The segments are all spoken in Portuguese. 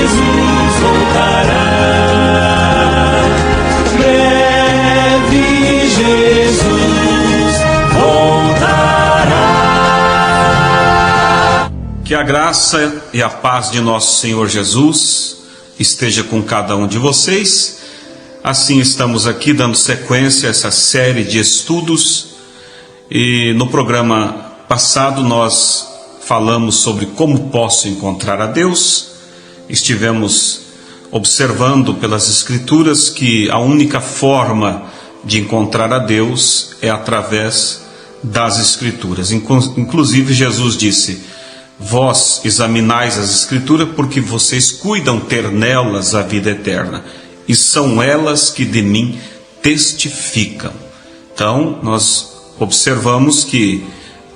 Jesus voltará. Breve Jesus voltará. Que a graça e a paz de nosso Senhor Jesus esteja com cada um de vocês. Assim estamos aqui dando sequência a essa série de estudos, e no programa passado nós falamos sobre como posso encontrar a Deus. Estivemos observando pelas Escrituras que a única forma de encontrar a Deus é através das Escrituras. Inclusive Jesus disse: vós examinais as Escrituras porque vocês cuidam ter nelas a vida eterna, e são elas que de mim testificam. Então nós observamos que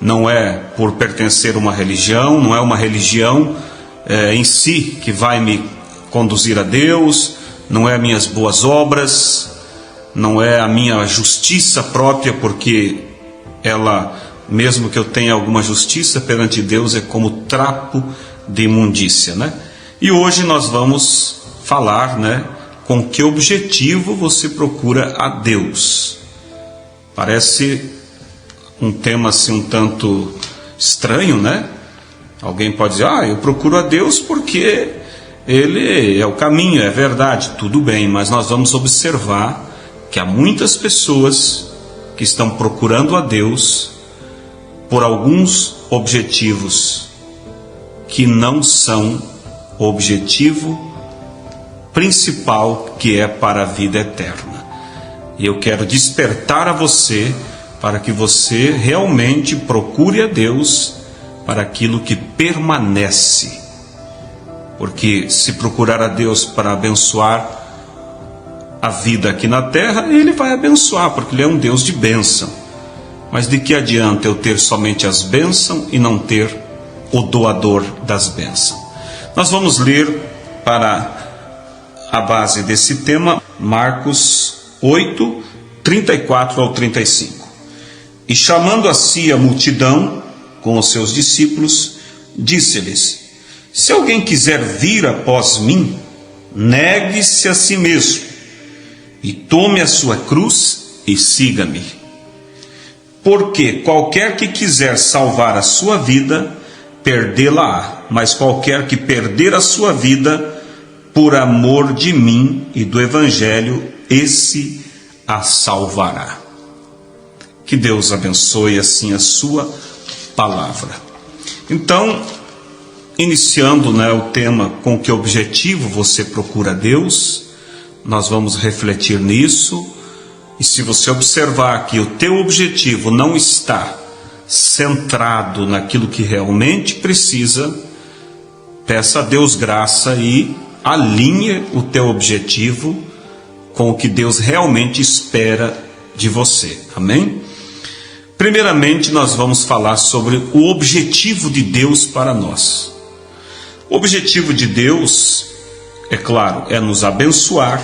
não é por pertencer a uma religião, não é uma religião em si que vai me conduzir a Deus, não é minhas boas obras, não é a minha justiça própria, porque ela, mesmo que eu tenha alguma justiça perante Deus, é como trapo de imundícia, né? E hoje nós vamos falar, né, com que objetivo você procura a Deus. Parece um tema assim um tanto estranho, né? Alguém pode dizer: eu procuro a Deus porque Ele é o caminho, é verdade, tudo bem, mas nós vamos observar que há muitas pessoas que estão procurando a Deus por alguns objetivos que não são o objetivo principal, que é para a vida eterna. E eu quero despertar a você para que você realmente procure a Deus para aquilo que permanece. Porque se procurar a Deus para abençoar a vida aqui na terra, Ele vai abençoar, porque Ele é um Deus de bênção. Mas de que adianta eu ter somente as bênçãos e não ter o doador das bênçãos? Nós vamos ler para a base desse tema Marcos 8, 34 ao 35. E chamando a si a multidão com os seus discípulos, disse-lhes: se alguém quiser vir após mim, negue-se a si mesmo, e tome a sua cruz e siga-me. Porque qualquer que quiser salvar a sua vida, perdê-la-á, mas qualquer que perder a sua vida, por amor de mim e do Evangelho, esse a salvará. Que Deus abençoe assim a sua palavra. Então, iniciando, o tema com que objetivo você procura Deus, nós vamos refletir nisso. E se você observar que o teu objetivo não está centrado naquilo que realmente precisa, peça a Deus graça e alinhe o teu objetivo com o que Deus realmente espera de você. Amém? Primeiramente, nós vamos falar sobre o objetivo de Deus para nós. O objetivo de Deus, é claro, é nos abençoar,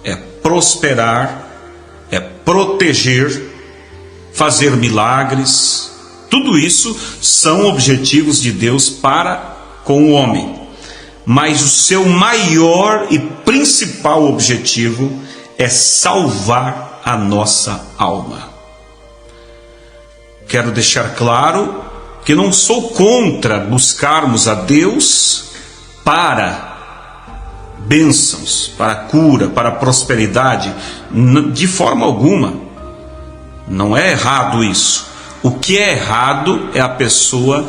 é prosperar, é proteger, fazer milagres. Tudo isso são objetivos de Deus para com o homem. Mas o seu maior e principal objetivo é salvar a nossa alma. Quero deixar claro que não sou contra buscarmos a Deus para bênçãos, para cura, para prosperidade, de forma alguma. Não é errado isso. O que é errado é a pessoa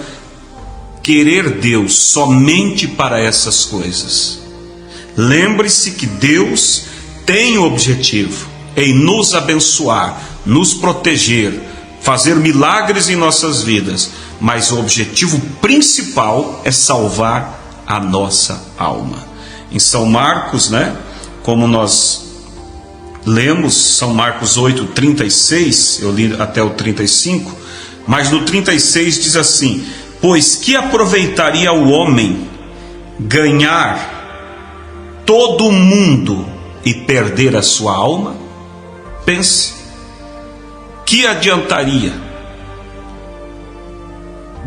querer Deus somente para essas coisas. Lembre-se que Deus tem o objetivo em nos abençoar, nos proteger, fazer milagres em nossas vidas, mas o objetivo principal é salvar a nossa alma. Em São Marcos, como nós lemos, São Marcos 8, 36, eu li até o 35, mas no 36 diz assim: pois que aproveitaria o homem ganhar todo o mundo e perder a sua alma? Pense, que adiantaria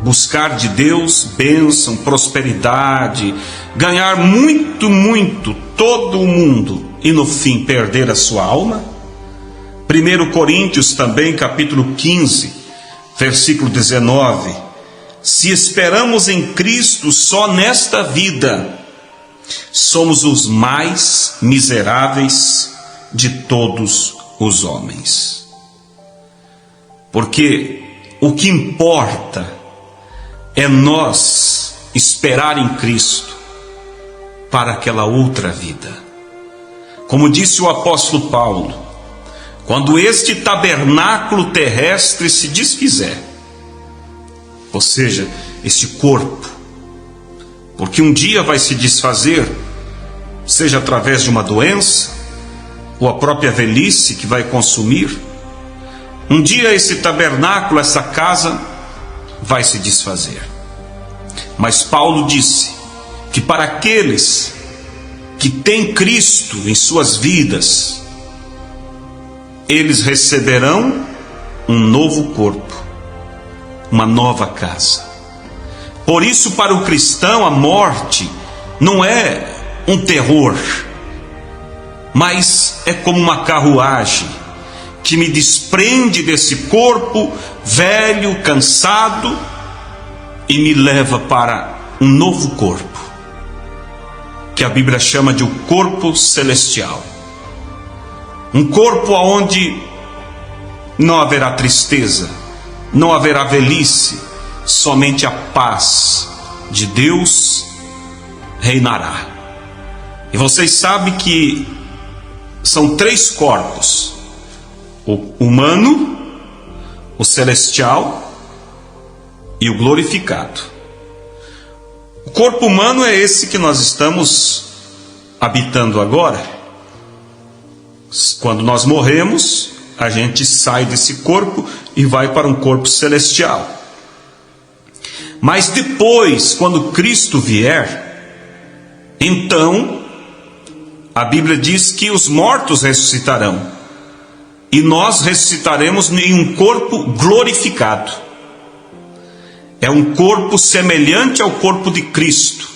buscar de Deus bênção, prosperidade, ganhar muito, muito, todo o mundo e no fim perder a sua alma? 1 Coríntios também, capítulo 15, versículo 19: se esperamos em Cristo só nesta vida, somos os mais miseráveis de todos os homens. Porque o que importa é nós esperar em Cristo para aquela outra vida. Como disse o apóstolo Paulo, quando este tabernáculo terrestre se desfizer, ou seja, este corpo, porque um dia vai se desfazer, seja através de uma doença, ou a própria velhice que vai consumir, um dia esse tabernáculo, essa casa, vai se desfazer. Mas Paulo disse que para aqueles que têm Cristo em suas vidas, eles receberão um novo corpo, uma nova casa. Por isso, para o cristão, a morte não é um terror, mas é como uma carruagem que me desprende desse corpo velho, cansado, e me leva para um novo corpo, que a Bíblia chama de o corpo celestial. Um corpo onde não haverá tristeza, não haverá velhice, somente a paz de Deus reinará. E vocês sabem que são 3 corpos: o humano, o celestial e o glorificado. O corpo humano é esse que nós estamos habitando agora. Quando nós morremos, a gente sai desse corpo e vai para um corpo celestial. Mas depois, quando Cristo vier, então a Bíblia diz que os mortos ressuscitarão, e nós ressuscitaremos em um corpo glorificado. É um corpo semelhante ao corpo de Cristo,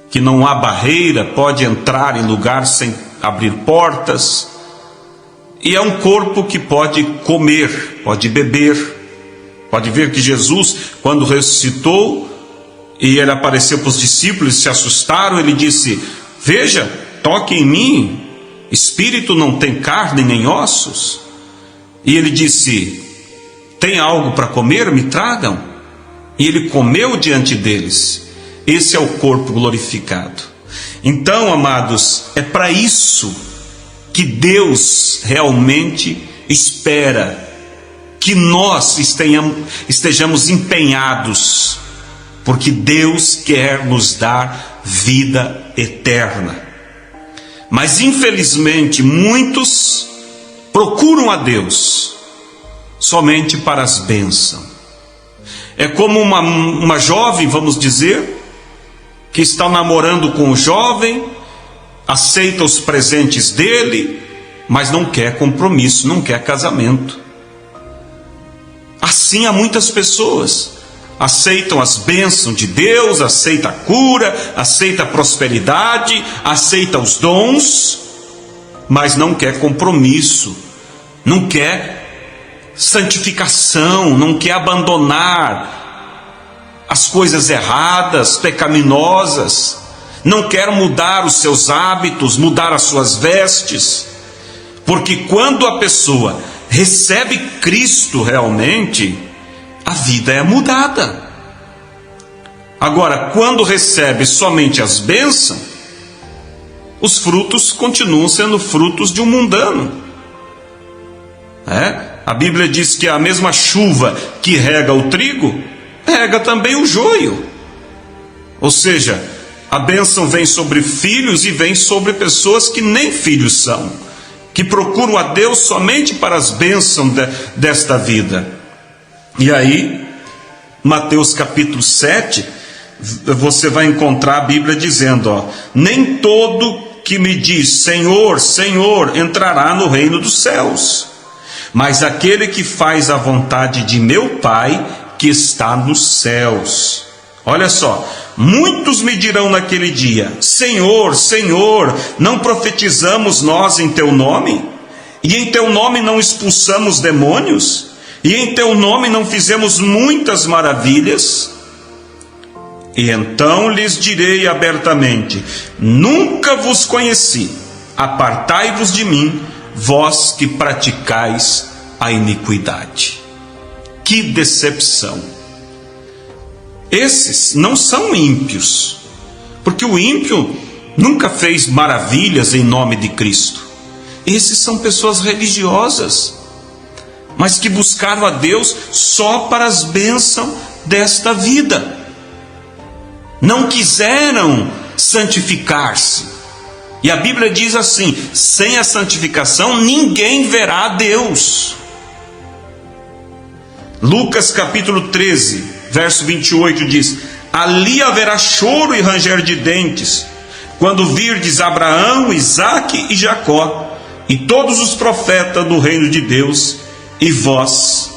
que não há barreira, pode entrar em lugar sem abrir portas, e é um corpo que pode comer, pode beber. Pode ver que Jesus, quando ressuscitou e ele apareceu para os discípulos, se assustaram. Ele disse: veja, toque em mim, espírito não tem carne nem ossos. E ele disse: tem algo para comer? Me tragam. E ele comeu diante deles. Esse é o corpo glorificado. Então, amados, é para isso que Deus realmente espera que nós estejamos empenhados, porque Deus quer nos dar vida eterna. Mas infelizmente muitos procuram a Deus somente para as bênçãos. É como uma jovem, vamos dizer, que está namorando com o jovem, aceita os presentes dele, mas não quer compromisso, não quer casamento. Assim há muitas pessoas, aceitam as bênçãos de Deus, aceita a cura, aceita a prosperidade, aceita os dons, mas não quer compromisso, não quer santificação, não quer abandonar as coisas erradas, pecaminosas, não quer mudar os seus hábitos, mudar as suas vestes, porque quando a pessoa recebe Cristo realmente, a vida é mudada. Agora, quando recebe somente as bênçãos, os frutos continuam sendo frutos de um mundano. A Bíblia diz que a mesma chuva que rega o trigo, rega também o joio. Ou seja, a bênção vem sobre filhos e vem sobre pessoas que nem filhos são, que procuram a Deus somente para as bênçãos desta vida. E aí, Mateus capítulo 7, você vai encontrar a Bíblia dizendo, nem todo que me diz Senhor, Senhor, entrará no reino dos céus, mas aquele que faz a vontade de meu Pai que está nos céus. Olha só, muitos me dirão naquele dia: Senhor, Senhor, não profetizamos nós em teu nome? E em teu nome não expulsamos demônios? E em teu nome não fizemos muitas maravilhas? E então lhes direi abertamente: nunca vos conheci, apartai-vos de mim, vós que praticais a iniquidade. Que decepção! Esses não são ímpios, porque o ímpio nunca fez maravilhas em nome de Cristo. Esses são pessoas religiosas, mas que buscaram a Deus só para as bênçãos desta vida. Não quiseram santificar-se. E a Bíblia diz assim: sem a santificação ninguém verá a Deus. Lucas capítulo 13, verso 28 diz: ali haverá choro e ranger de dentes, quando virdes Abraão, Isaque e Jacó, e todos os profetas do reino de Deus, e vós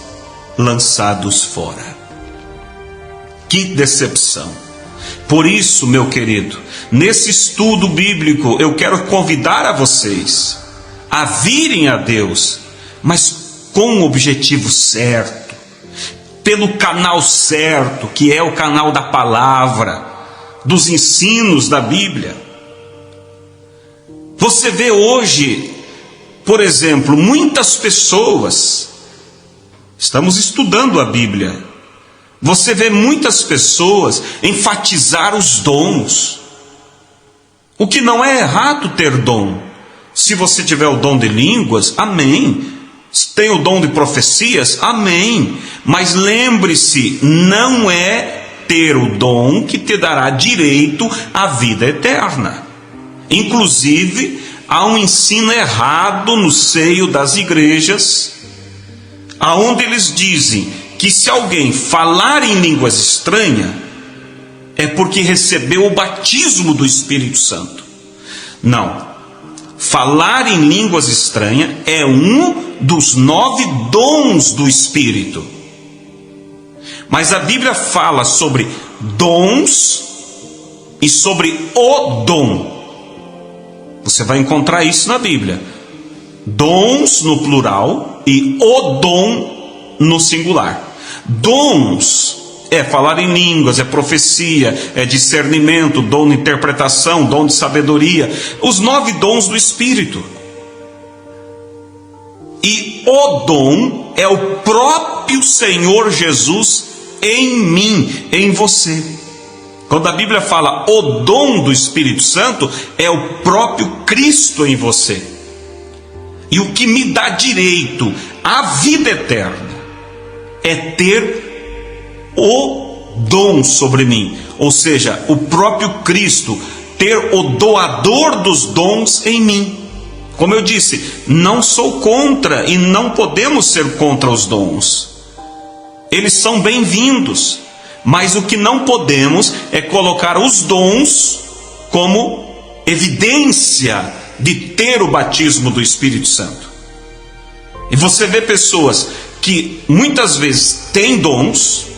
lançados fora. Que decepção! Por isso, meu querido, nesse estudo bíblico eu quero convidar a vocês a virem a Deus, mas com o objetivo certo, pelo canal certo, que é o canal da palavra, dos ensinos da Bíblia. Você vê hoje, por exemplo, muitas pessoas, estamos estudando a Bíblia, você vê muitas pessoas enfatizar os dons, o que não é errado ter dom. Se você tiver o dom de línguas, amém. Se tem o dom de profecias, amém. Mas lembre-se, não é ter o dom que te dará direito à vida eterna. Inclusive, há um ensino errado no seio das igrejas, aonde eles dizem que se alguém falar em línguas estranhas, é porque recebeu o batismo do Espírito Santo. Não. Falar em línguas estranhas é um dos 9 dons do Espírito. Mas a Bíblia fala sobre dons e sobre o dom. Você vai encontrar isso na Bíblia. Dons no plural e o dom no singular. Dons é falar em línguas, é profecia, é discernimento, dom de interpretação, dom de sabedoria, os 9 dons do Espírito. E o dom é o próprio Senhor Jesus em mim, em você. Quando a Bíblia fala o dom do Espírito Santo, é o próprio Cristo em você. E o que me dá direito à vida eterna é ter o dom sobre mim, ou seja, o próprio Cristo, ter o doador dos dons em mim. Como eu disse, não sou contra e não podemos ser contra os dons. Eles são bem-vindos, mas o que não podemos é colocar os dons como evidência de ter o batismo do Espírito Santo. E você vê pessoas que muitas vezes têm dons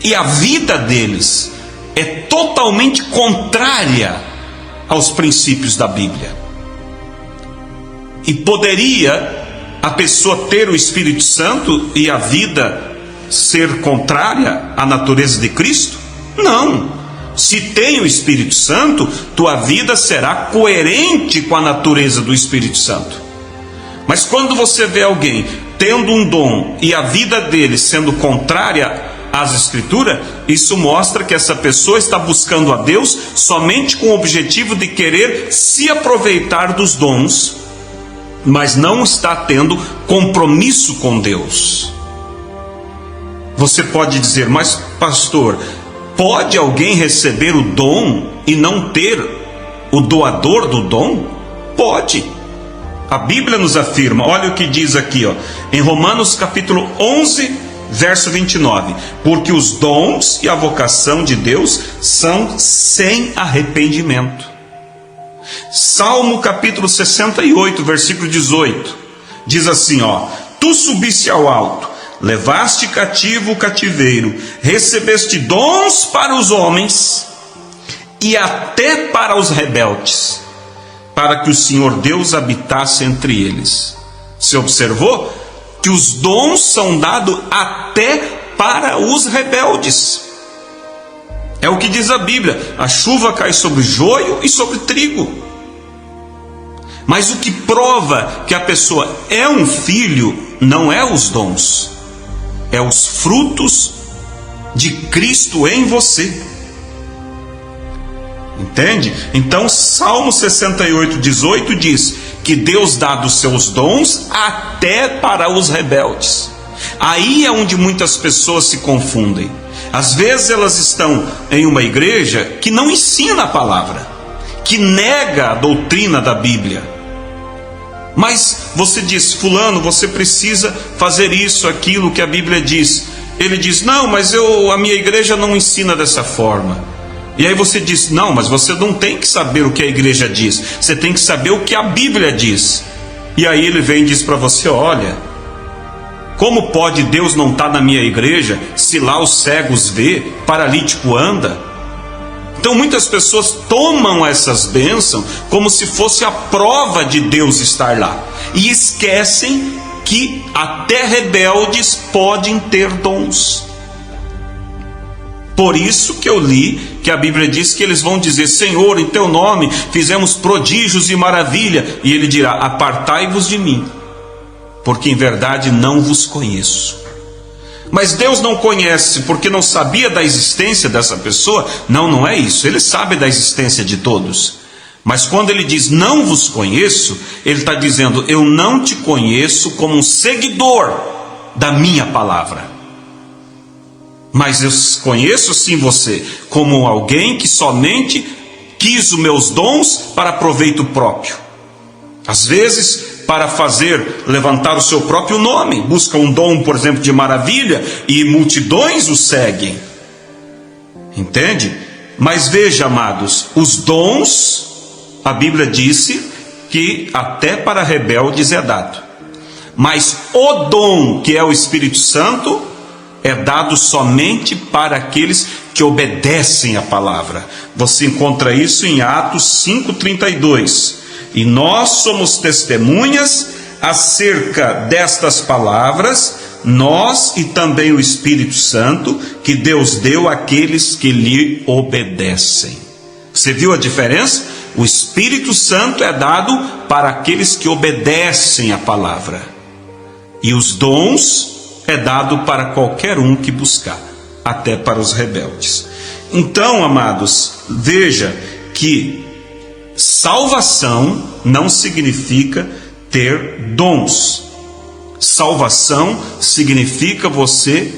e a vida deles é totalmente contrária aos princípios da Bíblia. E poderia a pessoa ter o Espírito Santo e a vida ser contrária à natureza de Cristo? Não. Se tem o Espírito Santo, tua vida será coerente com a natureza do Espírito Santo. Mas quando você vê alguém tendo um dom e a vida dele sendo contrária às Escrituras, isso mostra que essa pessoa está buscando a Deus somente com o objetivo de querer se aproveitar dos dons, mas não está tendo compromisso com Deus. Você pode dizer: mas pastor, pode alguém receber o dom e não ter o doador do dom? Pode. A Bíblia nos afirma, olha o que diz aqui, em Romanos capítulo 11, verso 29. Porque os dons e a vocação de Deus são sem arrependimento. Salmo capítulo 68, versículo 18. Diz assim, tu subiste ao alto, levaste cativo o cativeiro, recebeste dons para os homens e até para os rebeldes, para que o Senhor Deus habitasse entre eles. Você observou que os dons são dados até para os rebeldes. É o que diz a Bíblia: a chuva cai sobre joio e sobre trigo. Mas o que prova que a pessoa é um filho não é os dons, é os frutos de Cristo em você. Entende? Então Salmo 68:18 diz que Deus dá dos seus dons até para os rebeldes. Aí é onde muitas pessoas se confundem. Às vezes elas estão em uma igreja que não ensina a palavra, que nega a doutrina da Bíblia. Mas você diz: fulano, você precisa fazer isso, aquilo que a Bíblia diz. Ele diz: não, mas a minha igreja não ensina dessa forma. E aí você diz: não, mas você não tem que saber o que a igreja diz, você tem que saber o que a Bíblia diz. E aí ele vem e diz para você: olha, como pode Deus não estar na minha igreja se lá os cegos vê, paralítico anda? Então muitas pessoas tomam essas bênçãos como se fosse a prova de Deus estar lá, e esquecem que até rebeldes podem ter dons. Por isso que eu li que a Bíblia diz que eles vão dizer: Senhor, em teu nome fizemos prodígios e maravilha. E ele dirá: apartai-vos de mim, porque em verdade não vos conheço. Mas Deus não conhece porque não sabia da existência dessa pessoa? Não, não é isso. Ele sabe da existência de todos. Mas quando ele diz não vos conheço, ele está dizendo: eu não te conheço como um seguidor da minha palavra, mas eu conheço sim você como alguém que somente quis os meus dons para proveito próprio. Às vezes para fazer levantar o seu próprio nome, busca um dom, por exemplo, de maravilha, e multidões o seguem. Entende? Mas veja, amados, os dons, a Bíblia disse que até para rebeldes é dado. Mas o dom, que é o Espírito Santo, é dado somente para aqueles que obedecem a palavra. Você encontra isso em Atos 5:32. E nós somos testemunhas acerca destas palavras, nós e também o Espírito Santo, que Deus deu àqueles que lhe obedecem. Você viu a diferença? O Espírito Santo é dado para aqueles que obedecem a palavra, e os dons é dado para qualquer um que buscar, até para os rebeldes. Então, amados, veja que salvação não significa ter dons. Salvação significa você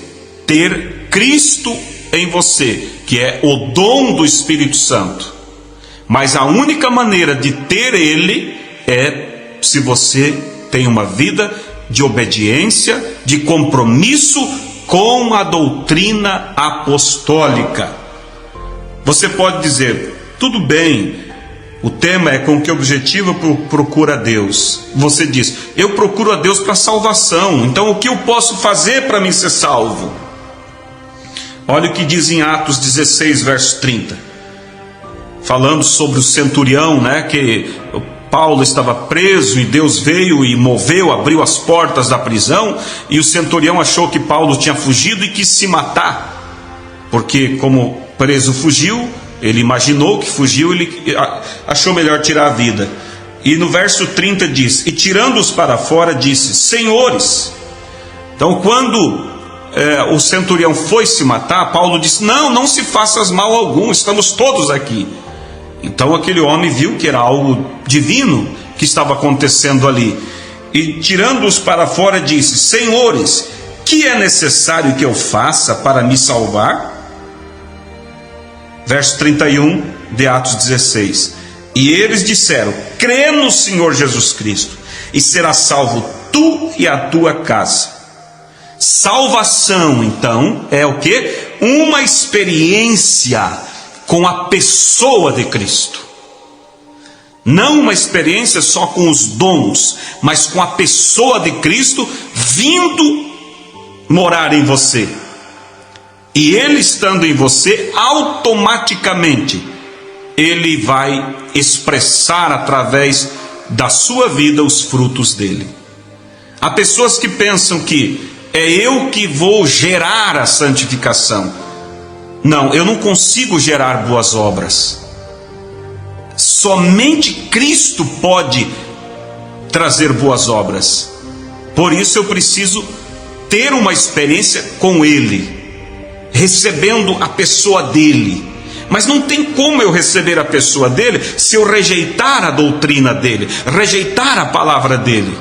ter Cristo em você, que é o dom do Espírito Santo. Mas a única maneira de ter ele é se você tem uma vida de obediência, de compromisso com a doutrina apostólica. Você pode dizer: tudo bem, o tema é com que objetivo procura a Deus. Você diz: eu procuro a Deus para salvação, então o que eu posso fazer para mim ser salvo? Olha o que diz em Atos 16, verso 30, falando sobre o centurião, que Paulo estava preso e Deus veio e moveu, abriu as portas da prisão, e o centurião achou que Paulo tinha fugido e quis se matar, porque como preso fugiu, ele imaginou que fugiu, ele achou melhor tirar a vida. E no verso 30 diz: e tirando-os para fora, disse: senhores. Então quando o centurião foi se matar, Paulo disse: não se faças mal algum, estamos todos aqui. Então aquele homem viu que era algo divino que estava acontecendo ali, e tirando-os para fora disse: senhores, que é necessário que eu faça para me salvar? Verso 31 de Atos 16. E eles disseram: crê no Senhor Jesus Cristo, e serás salvo tu e a tua casa. Salvação, então, é o quê? Uma experiência com a pessoa de Cristo. Não uma experiência só com os dons, mas com a pessoa de Cristo vindo morar em você. E Ele estando em você, automaticamente Ele vai expressar através da sua vida os frutos dele. Há pessoas que pensam que é eu que vou gerar a santificação. Não, eu não consigo gerar boas obras. Somente Cristo pode trazer boas obras. Por isso eu preciso ter uma experiência com Ele, recebendo a pessoa dele. Mas não tem como eu receber a pessoa dele se eu rejeitar a doutrina dele, rejeitar a palavra dele.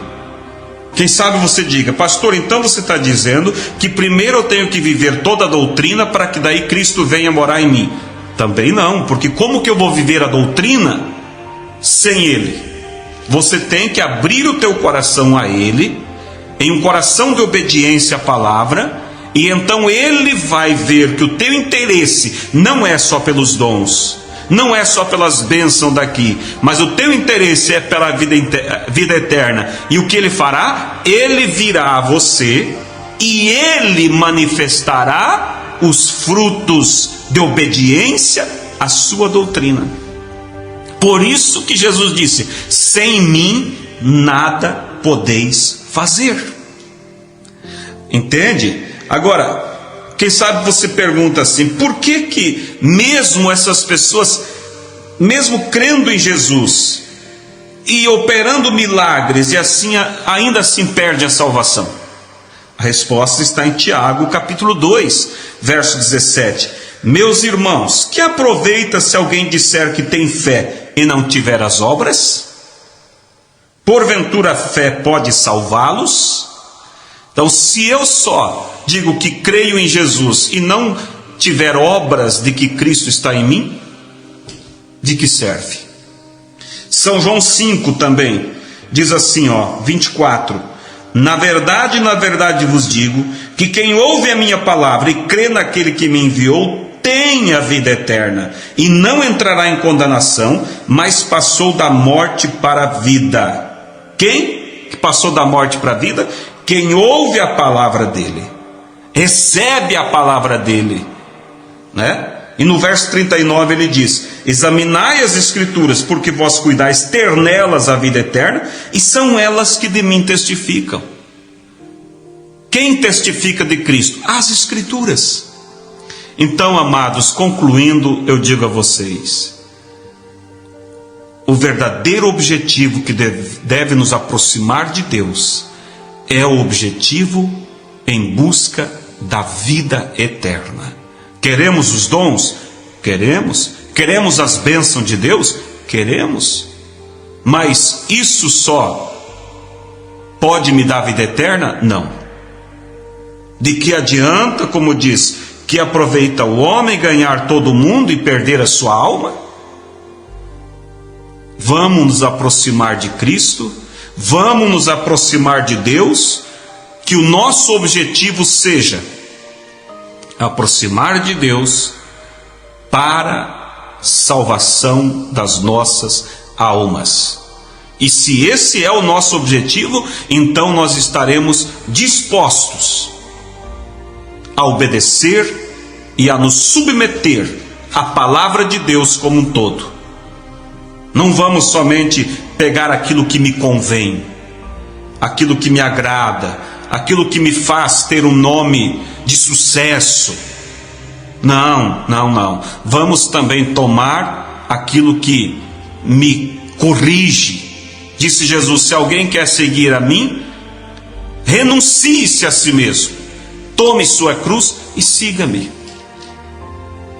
Quem sabe você diga: pastor, então você está dizendo que primeiro eu tenho que viver toda a doutrina para que daí Cristo venha morar em mim? Também não, porque como que eu vou viver a doutrina sem Ele? Você tem que abrir o teu coração a Ele, em um coração de obediência à palavra, e então Ele vai ver que o teu interesse não é só pelos dons, não é só pelas bênçãos daqui, mas o teu interesse é pela vida eterna. E o que Ele fará? Ele virá a você e Ele manifestará os frutos de obediência à sua doutrina. Por isso que Jesus disse: sem mim nada podeis fazer. Entende? Agora, quem sabe você pergunta assim: por que mesmo essas pessoas, mesmo crendo em Jesus e operando milagres, e assim ainda assim perde a salvação? A resposta está em Tiago, capítulo 2, verso 17. Meus irmãos, que aproveita se alguém disser que tem fé e não tiver as obras? Porventura a fé pode salvá-los? Então, se eu só digo que creio em Jesus e não tiver obras de que Cristo está em mim, de que serve? São João 5 também diz assim, 24: na verdade vos digo que quem ouve a minha palavra e crê naquele que me enviou tem a vida eterna e não entrará em condenação, mas passou da morte para a vida. Quem que passou da morte para a vida? Quem ouve a palavra dele, recebe a palavra dele, né? E no verso 39 ele diz: examinai as escrituras, porque vós cuidais ter nelas a vida eterna, e são elas que de mim testificam. Quem testifica de Cristo? As escrituras. Então, amados, concluindo, eu digo a vocês: o verdadeiro objetivo que deve nos aproximar de Deus é o objetivo em busca da vida eterna. Queremos os dons? Queremos. Queremos as bênçãos de Deus? Queremos. Mas isso só pode me dar vida eterna? Não. De que adianta, como diz, que aproveita o homem ganhar todo o mundo e perder a sua alma? Vamos nos aproximar de Cristo, vamos nos aproximar de Deus, que o nosso objetivo seja aproximar de Deus para salvação das nossas almas. E se esse é o nosso objetivo, então nós estaremos dispostos a obedecer e a nos submeter à palavra de Deus como um todo. Não vamos somente pegar aquilo que me convém, aquilo que me agrada, aquilo que me faz ter um nome de sucesso. Não. Vamos também tomar aquilo que me corrige. Disse Jesus: se alguém quer seguir a mim, renuncie-se a si mesmo, tome sua cruz e siga-me.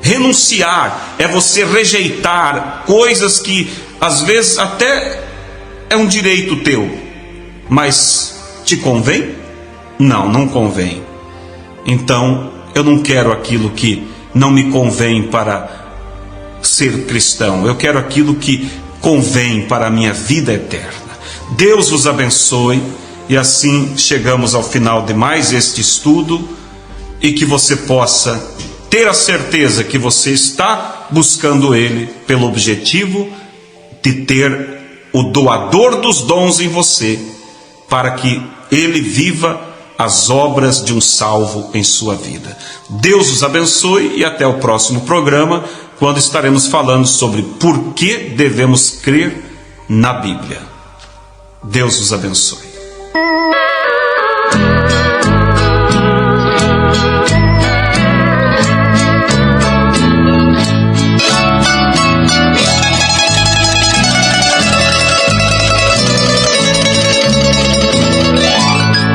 Renunciar é você rejeitar coisas que às vezes até é um direito teu, mas te convém? Não convém. Então eu não quero aquilo que não me convém para ser cristão. Eu quero aquilo que convém para a minha vida eterna. Deus vos abençoe. E assim chegamos ao final de mais este estudo, e que você possa ter a certeza que você está buscando Ele pelo objetivo de ter o doador dos dons em você, para que Ele viva as obras de um salvo em sua vida. Deus os abençoe e até o próximo programa, quando estaremos falando sobre por que devemos crer na Bíblia. Deus os abençoe.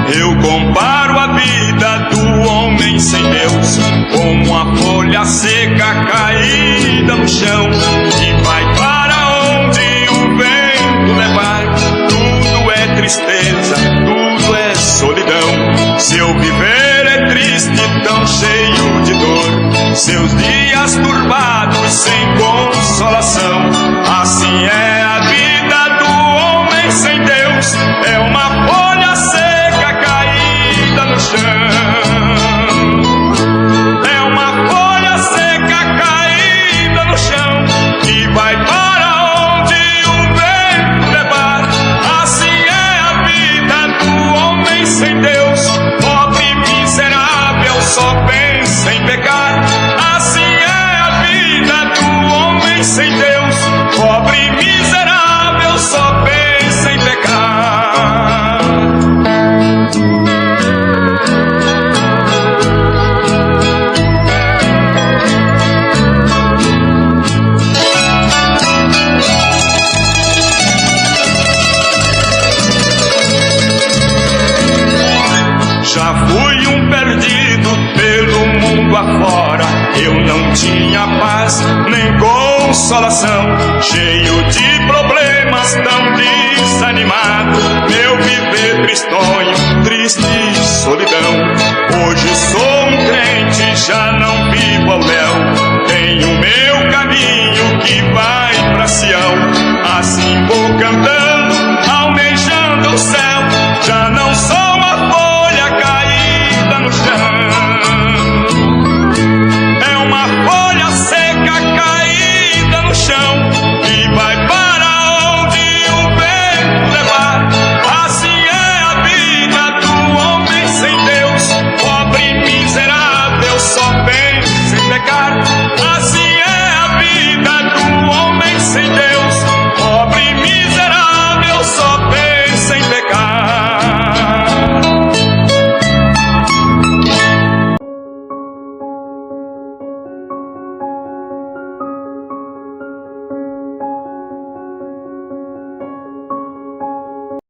Eu comparo a vida do homem sem Deus como uma folha seca caída no chão, que vai para onde o vento levar. Tudo é tristeza, tudo é solidão. Seu viver é triste, tão cheio de dor. Seus dias turbados, sem consolação. Assim é a vida do homem sem Deus. É uma folha seca caída no chão. É uma folha seca caída no chão, que vai para onde o vento levar. Assim é a vida do homem sem Deus. Pobre, miserável, só pensa em pecar. Assim é a vida do homem sem Deus. Pobre, miserável, só pensa em pecar. Já fui um perdido pelo mundo afora. Eu não tinha paz nem consolação. Cheio